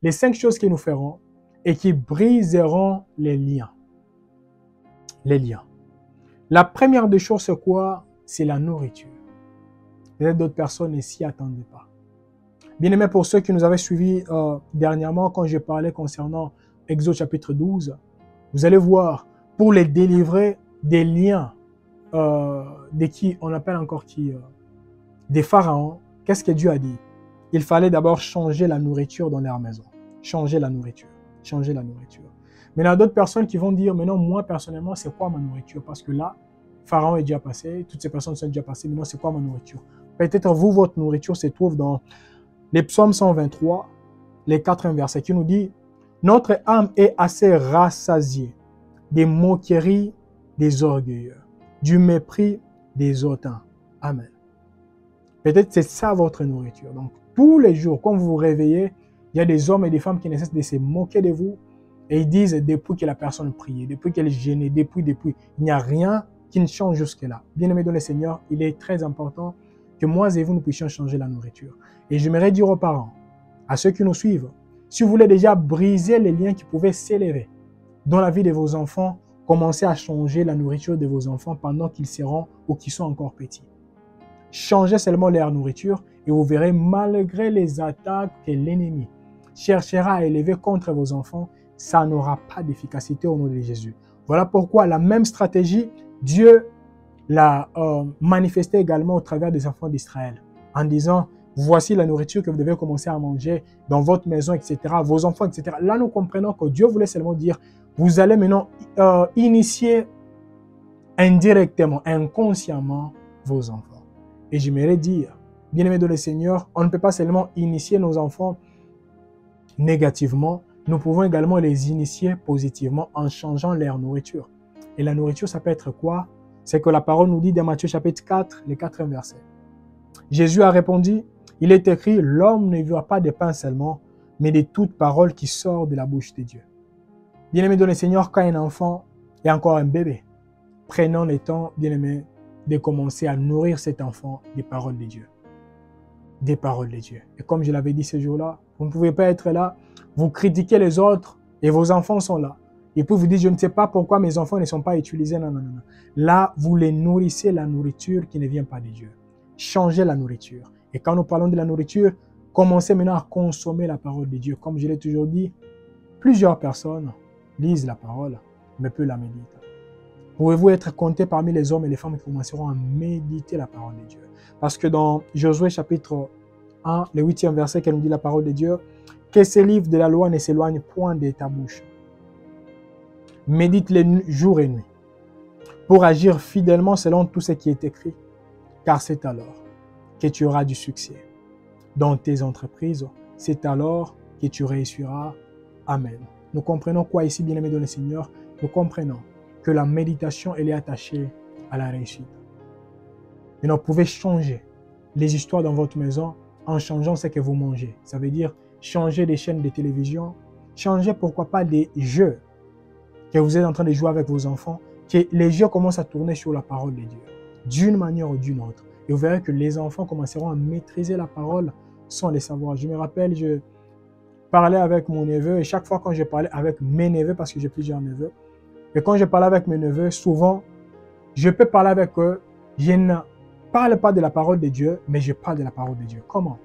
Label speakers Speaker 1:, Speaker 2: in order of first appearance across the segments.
Speaker 1: Les 5 choses que nous ferons et qui briseront les liens. Les liens. La première des choses, c'est quoi? C'est la nourriture. Peut-être d'autres personnes ne s'y attendaient pas. Bien aimé, pour ceux qui nous avaient suivis dernièrement, quand je parlais concernant Exode chapitre 12, vous allez voir, pour les délivrer des liens, de qui on appelle encore qui, des pharaons, qu'est-ce que Dieu a dit? Il fallait d'abord changer la nourriture dans leur maison. Changer la nourriture. Changer la nourriture. Mais il y a d'autres personnes qui vont dire, mais non, moi personnellement, c'est quoi ma nourriture? Parce que là, Pharaon est déjà passé, toutes ces personnes sont déjà passées, mais non, c'est quoi ma nourriture? Peut-être vous, votre nourriture se trouve dans les psaumes 123, les 4 versets, qui nous dit, notre âme est assez rassasiée des moqueries des orgueilleux, du mépris des hautains. Amen. Peut-être c'est ça votre nourriture. Donc, tous les jours, quand vous vous réveillez, il y a des hommes et des femmes qui ne cessent de se moquer de vous et ils disent depuis que la personne priait, depuis qu'elle gênait, depuis, il n'y a rien qui ne change jusque-là. Bien-aimés dans le Seigneur, il est très important que moi et vous, nous puissions changer la nourriture. Et j'aimerais dire aux parents, à ceux qui nous suivent, si vous voulez déjà briser les liens qui pouvaient s'élever dans la vie de vos enfants, commencez à changer la nourriture de vos enfants pendant qu'ils seront ou qu'ils sont encore petits. Changez seulement leur nourriture et vous verrez, malgré les attaques que l'ennemi cherchera à élever contre vos enfants, ça n'aura pas d'efficacité au nom de Jésus. Voilà pourquoi la même stratégie, Dieu l'a manifestée également au travers des enfants d'Israël, en disant, voici la nourriture que vous devez commencer à manger dans votre maison, etc., vos enfants, etc. Là, nous comprenons que Dieu voulait seulement dire, vous allez maintenant initier indirectement, inconsciemment, vos enfants. Et j'aimerais dire, bien-aimés dans le Seigneur, on ne peut pas seulement initier nos enfants négativement, nous pouvons également les initier positivement en changeant leur nourriture. Et la nourriture, ça peut être quoi? C'est que la parole nous dit dans Matthieu chapitre 4, les 4 versets. Jésus a répondu, il est écrit, l'homme ne vivra pas de pain seulement, mais de toute parole qui sort de la bouche de Dieu. Bien-aimés dans le Seigneur, quand un enfant est encore un bébé, prenons le temps, bien-aimés, de commencer à nourrir cet enfant des paroles de Dieu. Des paroles de Dieu. Et comme je l'avais dit ce jour-là, vous ne pouvez pas être là, vous critiquez les autres et vos enfants sont là. Et puis vous dites, je ne sais pas pourquoi mes enfants ne sont pas utilisés. Non, non, non. Là, vous les nourrissez la nourriture qui ne vient pas de Dieu. Changez la nourriture. Et quand nous parlons de la nourriture, commencez maintenant à consommer la parole de Dieu. Comme je l'ai toujours dit, plusieurs personnes lisent la parole, mais peu la méditent. Pouvez-vous être compté parmi les hommes et les femmes qui commenceront à méditer la parole de Dieu? Parce que dans Josué chapitre 1, le 8e verset, qu'elle nous dit la parole de Dieu, que ces livres de la loi ne s'éloignent point de ta bouche. Médite-les jour et nuit, pour agir fidèlement selon tout ce qui est écrit, car c'est alors que tu auras du succès dans tes entreprises, c'est alors que tu réussiras. Amen. Nous comprenons quoi ici, bien-aimés dans le Seigneur? Nous comprenons que la méditation, elle est attachée à la réussite. Et vous pouvez changer les histoires dans votre maison en changeant ce que vous mangez. Ça veut dire changer des chaînes de télévision, changer pourquoi pas des jeux que vous êtes en train de jouer avec vos enfants, que les jeux commencent à tourner sur la parole de Dieu, d'une manière ou d'une autre. Et vous verrez que les enfants commenceront à maîtriser la parole sans les savoir. Je me rappelle, je parlais avec mon neveu et chaque fois quand je parlais avec mes neveux, parce que j'ai plusieurs neveux, et quand je parle avec mes neveux, souvent, je peux parler avec eux, je ne parle pas de la parole de Dieu, mais je parle de la parole de Dieu. Comment?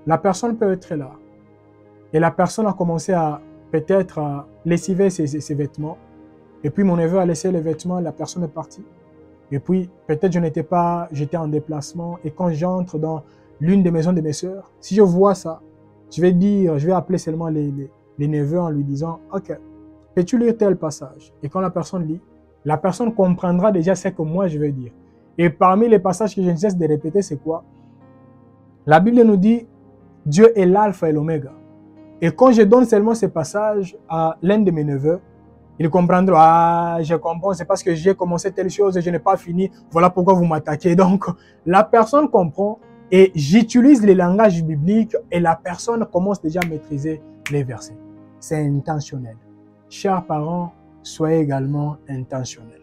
Speaker 1: La personne peut être là, et la personne a commencé à peut-être lessiver ses vêtements, et puis mon neveu a laissé les vêtements, la personne est partie. Et puis, peut-être j'étais en déplacement, et quand j'entre dans l'une des maisons de mes sœurs, si je vois ça, je vais appeler seulement les neveux en lui disant, ok, peux-tu lire tel passage? Et quand la personne lit, la personne comprendra déjà ce que moi je veux dire. Et parmi les passages que je ne cesse de répéter, c'est quoi? La Bible nous dit, Dieu est l'alpha et l'oméga. Et quand je donne seulement ces passages à l'un de mes neveux, il comprendra, ah, je comprends, c'est parce que j'ai commencé telle chose et je n'ai pas fini, voilà pourquoi vous m'attaquez. Donc, la personne comprend et j'utilise les langages bibliques et la personne commence déjà à maîtriser les versets. C'est intentionnel. Chers parents, soyez également intentionnels.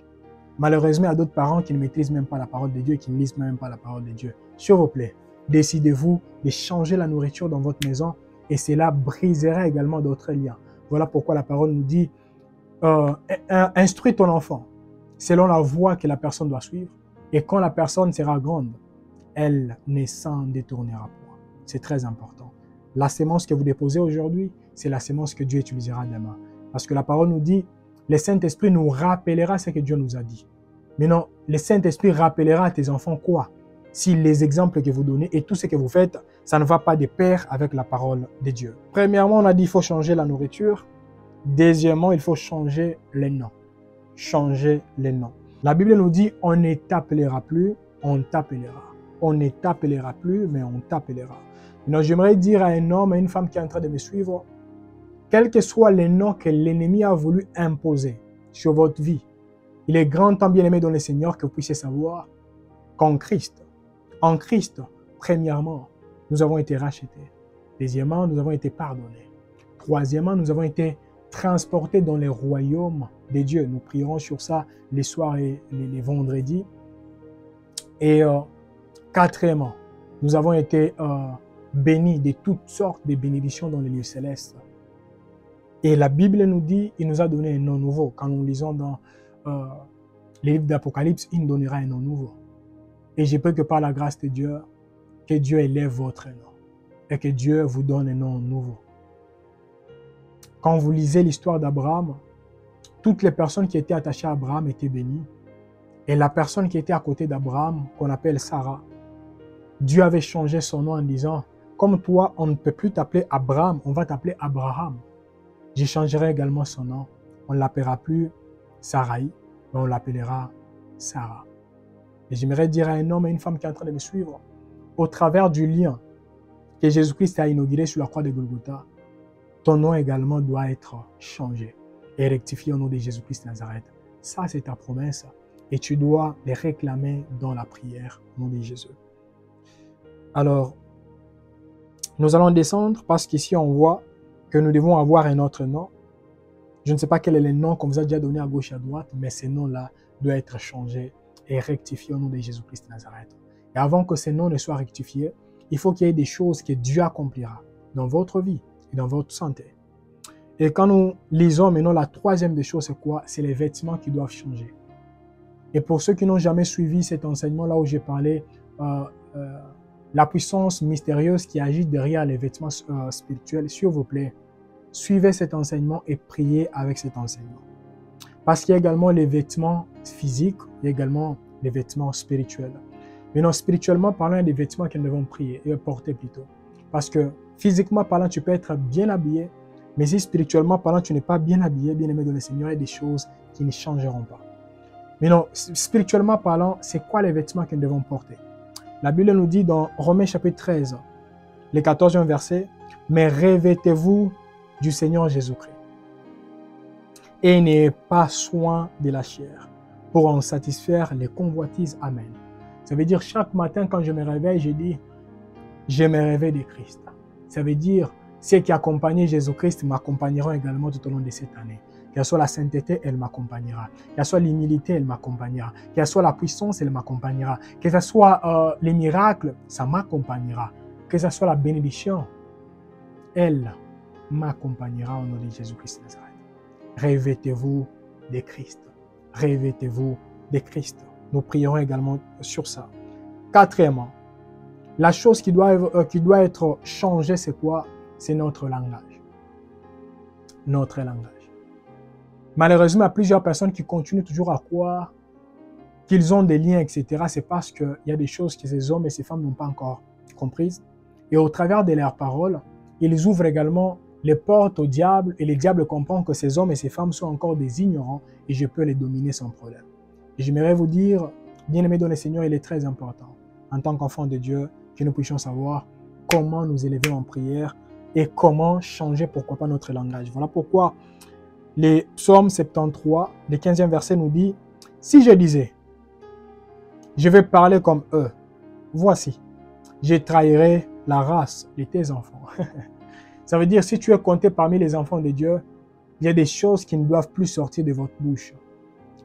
Speaker 1: Malheureusement, il y a d'autres parents qui ne maîtrisent même pas la parole de Dieu et qui ne lisent même pas la parole de Dieu. S'il vous plaît, décidez-vous de changer la nourriture dans votre maison et cela brisera également d'autres liens. Voilà pourquoi la parole nous dit instruis ton enfant selon la voie que la personne doit suivre, et quand la personne sera grande, elle ne s'en détournera point. C'est très important. La sémence que vous déposez aujourd'hui, c'est la sémence que Dieu utilisera demain. Parce que la parole nous dit, le Saint-Esprit nous rappellera ce que Dieu nous a dit. Maintenant, le Saint-Esprit rappellera à tes enfants quoi? Si les exemples que vous donnez et tout ce que vous faites, ça ne va pas de pair avec la parole de Dieu. Premièrement, on a dit qu'il faut changer la nourriture. Deuxièmement, il faut changer les noms. Changer les noms. La Bible nous dit, on ne t'appellera plus, on t'appellera. On ne t'appellera plus, mais on t'appellera. Maintenant, j'aimerais dire à un homme, à une femme qui est en train de me suivre, quel que soit le nom que l'ennemi a voulu imposer sur votre vie, il est grand temps, bien-aimé dans le Seigneur, que vous puissiez savoir qu'en Christ, premièrement, nous avons été rachetés. Deuxièmement, nous avons été pardonnés. Troisièmement, nous avons été transportés dans le royaume de Dieu. Nous prierons sur ça les soirs et les vendredis. Et quatrièmement, nous avons été bénis de toutes sortes de bénédictions dans les lieux célestes. Et la Bible nous dit, il nous a donné un nom nouveau. Quand nous lisons dans les livres d'Apocalypse, il nous donnera un nom nouveau. Et je prie que par la grâce de Dieu, que Dieu élève votre nom et que Dieu vous donne un nom nouveau. Quand vous lisez l'histoire d'Abraham, toutes les personnes qui étaient attachées à Abraham étaient bénies. Et la personne qui était à côté d'Abraham, qu'on appelle Sarah, Dieu avait changé son nom en disant, comme toi, on ne peut plus t'appeler Abraham, on va t'appeler Abraham. Je changerai également son nom. On ne l'appellera plus Sarai, mais on l'appellera Sarah. Et j'aimerais dire à un homme et une femme qui est en train de me suivre, au travers du lien que Jésus-Christ a inauguré sur la croix de Golgotha, ton nom également doit être changé et rectifié au nom de Jésus-Christ de Nazareth. Ça, c'est ta promesse et tu dois les réclamer dans la prière au nom de Jésus. Alors, nous allons descendre parce qu'ici, on voit que nous devons avoir un autre nom. Je ne sais pas quel est le nom qu'on vous a déjà donné à gauche et à droite, mais ce nom-là doit être changé et rectifié au nom de Jésus-Christ de Nazareth. Et avant que ce nom ne soit rectifié, il faut qu'il y ait des choses que Dieu accomplira dans votre vie et dans votre santé. Et quand nous lisons maintenant la troisième des choses, c'est quoi? C'est les vêtements qui doivent changer. Et pour ceux qui n'ont jamais suivi cet enseignement-là où j'ai parlé, la puissance mystérieuse qui agit derrière les vêtements spirituels, s'il vous plaît, suivez cet enseignement et priez avec cet enseignement. Parce qu'il y a également les vêtements physiques, il y a également les vêtements spirituels. Mais non, spirituellement parlant, il y a des vêtements que nous devons prier et porter plutôt. Parce que physiquement parlant, tu peux être bien habillé, mais si spirituellement parlant, tu n'es pas bien habillé, bien aimé dans le Seigneur, il y a des choses qui ne changeront pas. Mais non, spirituellement parlant, c'est quoi les vêtements que nous devons porter? La Bible nous dit dans Romains chapitre 13, le 14e verset, « Mais revêtez-vous du Seigneur Jésus-Christ et n'ayez pas soin de la chair pour en satisfaire les convoitises. Amen. » Ça veut dire chaque matin quand je me réveille, je dis, je me réveille de Christ. Ça veut dire, ceux qui accompagnent Jésus-Christ m'accompagneront également tout au long de cette année. Qu'elle soit la sainteté, elle m'accompagnera. Qu'elle soit l'humilité, elle m'accompagnera. Qu'elle soit la puissance, elle m'accompagnera. Que ce soit les miracles, ça m'accompagnera. Que ce soit la bénédiction, elle m'accompagnera au nom de Jésus-Christ de Nazareth. Revêtez-vous de Christ. Revêtez-vous de Christ. Nous prierons également sur ça. Quatrièmement, la chose qui doit être changée, c'est quoi? C'est notre langage. Notre langage. Malheureusement, il y a plusieurs personnes qui continuent toujours à croire qu'ils ont des liens, etc. C'est parce qu'il y a des choses que ces hommes et ces femmes n'ont pas encore comprises. Et au travers de leurs paroles, ils ouvrent également les portes au diable et le diable comprend que ces hommes et ces femmes sont encore des ignorants et je peux les dominer sans problème. Et j'aimerais vous dire, bien-aimés dans le Seigneur, il est très important, en tant qu'enfants de Dieu, que nous puissions savoir comment nous élever en prière et comment changer, pourquoi pas, notre langage. Voilà pourquoi les psaumes 73, le 15e verset nous dit, « Si je disais, je vais parler comme eux, voici, je trahirai la race de tes enfants. » Ça veut dire, si tu es compté parmi les enfants de Dieu, il y a des choses qui ne doivent plus sortir de votre bouche.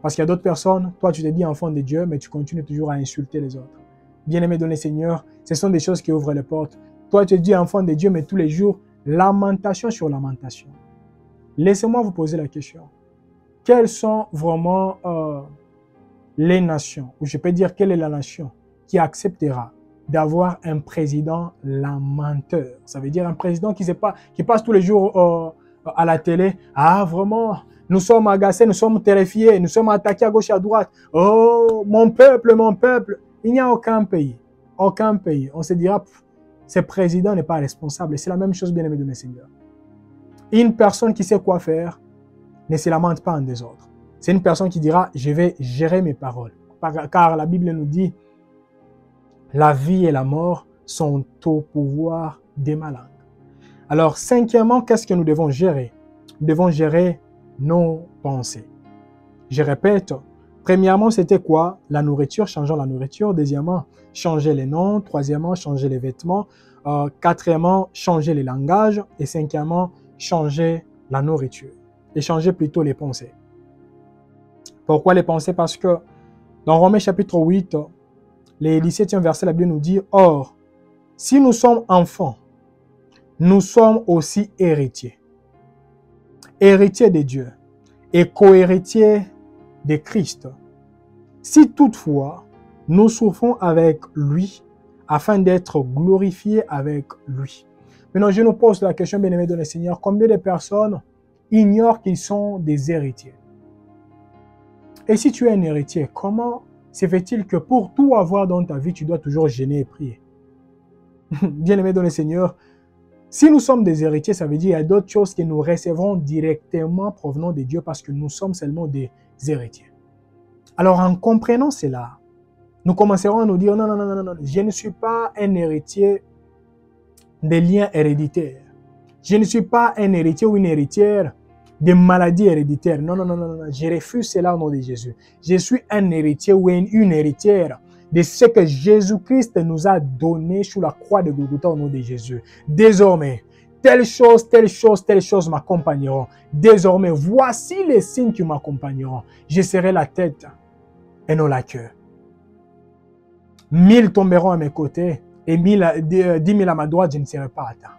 Speaker 1: Parce qu'il y a d'autres personnes, toi tu te dis enfant de Dieu, mais tu continues toujours à insulter les autres. Bien-aimé dans le Seigneur, ce sont des choses qui ouvrent les portes. Toi tu te dis enfant de Dieu, mais tous les jours, lamentation sur lamentation. Laissez-moi vous poser la question. Quelles sont vraiment les nations, ou je peux dire quelle est la nation qui acceptera d'avoir un président lamenteur? Ça veut dire un président qui passe tous les jours à la télé. Ah, vraiment, nous sommes agacés, nous sommes terrifiés, nous sommes attaqués à gauche et à droite. Oh, mon peuple, mon peuple. Il n'y a aucun pays. Aucun pays. On se dira, ce président n'est pas responsable. C'est la même chose, bien aimé de mes seigneurs. Une personne qui sait quoi faire ne se lamente pas en désordre. C'est une personne qui dira, je vais gérer mes paroles. Car la Bible nous dit, la vie et la mort sont au pouvoir de ma langue. Alors, cinquièmement, qu'est-ce que nous devons gérer? Nous devons gérer nos pensées. Je répète, premièrement, c'était quoi? La nourriture, changeons la nourriture. Deuxièmement, changer les noms. Troisièmement, changer les vêtements. Quatrièmement, changer les langages. Et cinquièmement, changer la nourriture. Et changer plutôt les pensées. Pourquoi les pensées? Parce que dans Romains chapitre 8, les 17e verset, la Bible nous dit, « Or, si nous sommes enfants, nous sommes aussi héritiers. Héritiers de Dieu et co-héritiers de Christ. Si toutefois, nous souffrons avec lui, afin d'être glorifiés avec lui. » Maintenant, je nous pose la question, bien-aimés de le Seigneur, combien de personnes ignorent qu'ils sont des héritiers? Et si tu es un héritier, comment se fait-il que pour tout avoir dans ta vie, tu dois toujours jeûner et prier? Bien-aimés dans le Seigneur, si nous sommes des héritiers, ça veut dire qu'il y a d'autres choses que nous recevrons directement provenant de Dieu parce que nous sommes seulement des héritiers. Alors, en comprenant cela, nous commencerons à nous dire, non, non, non, non, non, je ne suis pas un héritier des liens héréditaires. Je ne suis pas un héritier ou une héritière des maladies héréditaires. Non, non, non, non, non, je refuse cela au nom de Jésus. Je suis un héritier ou une héritière de ce que Jésus-Christ nous a donné sur la croix de Golgotha au nom de Jésus. Désormais, telle chose, telle chose, telle chose m'accompagneront. Désormais, voici les signes qui m'accompagneront. Je serai la tête et non la queue. 1000 tomberont à mes côtés et 10 000 à ma droite, je ne serai pas atteint.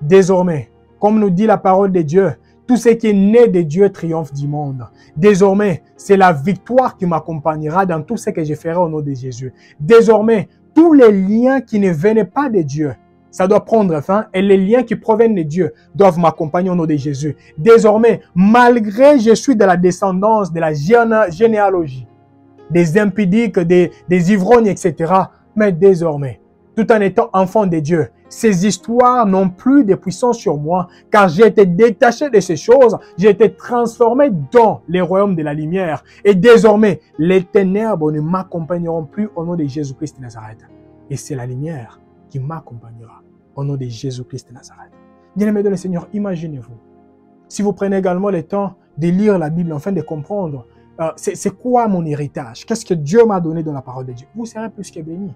Speaker 1: Désormais, comme nous dit la parole de Dieu, tout ce qui est né de Dieu triomphe du monde. Désormais, c'est la victoire qui m'accompagnera dans tout ce que je ferai au nom de Jésus. Désormais, tous les liens qui ne venaient pas de Dieu, ça doit prendre fin et les liens qui proviennent de Dieu doivent m'accompagner au nom de Jésus. Désormais, malgré je suis de la descendance, de la généalogie, des impudiques, des ivrognes, etc., mais désormais, tout en étant enfant de Dieu, ces histoires n'ont plus de puissance sur moi, car j'ai été détaché de ces choses, j'ai été transformé dans les royaumes de la lumière. Et désormais, les ténèbres ne m'accompagneront plus au nom de Jésus-Christ de Nazareth. Et c'est la lumière qui m'accompagnera au nom de Jésus-Christ de Nazareth. Bien-aimés dans le Seigneur, imaginez-vous, si vous prenez également le temps de lire la Bible afin de comprendre c'est quoi mon héritage, qu'est-ce que Dieu m'a donné dans la parole de Dieu, vous serez plus que bénis.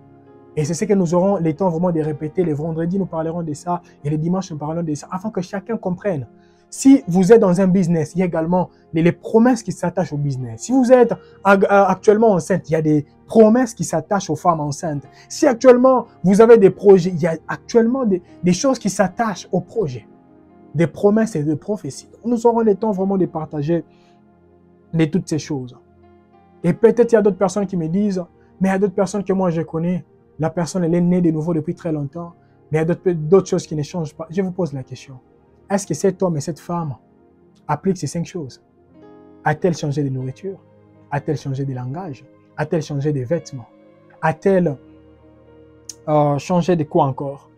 Speaker 1: Et c'est ce que nous aurons le temps vraiment de répéter. Les vendredis, nous parlerons de ça. Et les dimanches, nous parlerons de ça. Afin que chacun comprenne. Si vous êtes dans un business, il y a également les promesses qui s'attachent au business. Si vous êtes actuellement enceinte, il y a des promesses qui s'attachent aux femmes enceintes. Si actuellement, vous avez des projets, il y a actuellement des choses qui s'attachent aux projets. Des promesses et des prophéties. Nous aurons le temps vraiment de partager de toutes ces choses. Et peut-être il y a d'autres personnes qui me disent, mais il y a d'autres personnes que moi je connais. La personne, elle est née de nouveau depuis très longtemps, mais il y a d'autres choses qui ne changent pas. Je vous pose la question. Est-ce que cet homme et cette femme appliquent ces 5 choses? A-t-elle changé de nourriture? A-t-elle changé de langage? A-t-elle changé de vêtements? A-t-elle changé de quoi encore?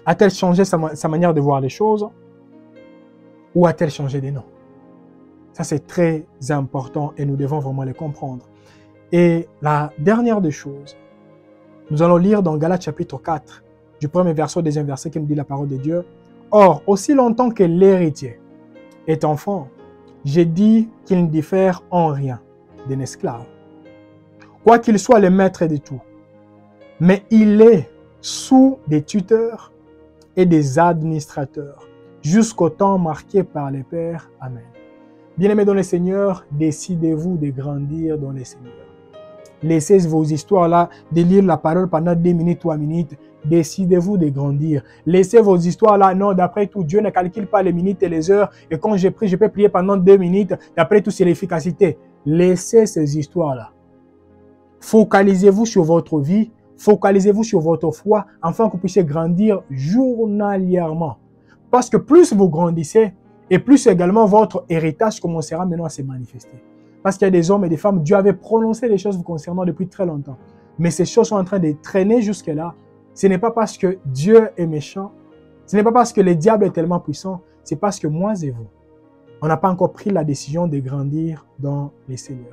Speaker 1: A-t-elle changé sa manière de voir les choses? Ou a-t-elle changé de nom? Ça, c'est très important et nous devons vraiment le comprendre. Et la dernière des choses, nous allons lire dans Galates chapitre 4, du premier verset au deuxième verset qui nous dit la parole de Dieu. « Or, aussi longtemps que l'héritier est enfant, j'ai dit qu'il ne diffère en rien d'un esclave, quoiqu'il soit le maître de tout. Mais il est sous des tuteurs et des administrateurs, jusqu'au temps marqué par les pères. Amen. » Bien-aimés dans le Seigneur, décidez-vous de grandir dans le Seigneur. Laissez vos histoires là, de lire la parole pendant 2 minutes, 3 minutes. décidez-vous de grandir. Laissez vos histoires là. Non, d'après tout, Dieu ne calcule pas les minutes et les heures. Et quand j'ai pris, je peux prier pendant 2 minutes. D'après tout, c'est l'efficacité. Laissez ces histoires-là. Focalisez-vous sur votre vie. Focalisez-vous sur votre foi afin que vous puissiez grandir journalièrement. Parce que plus vous grandissez et plus également votre héritage commencera maintenant à se manifester. Parce qu'il y a des hommes et des femmes, Dieu avait prononcé les choses vous concernant depuis très longtemps. Mais ces choses sont en train de traîner jusque-là. Ce n'est pas parce que Dieu est méchant. Ce n'est pas parce que le diable est tellement puissant. C'est parce que moi et vous, on n'a pas encore pris la décision de grandir dans les Seigneurs.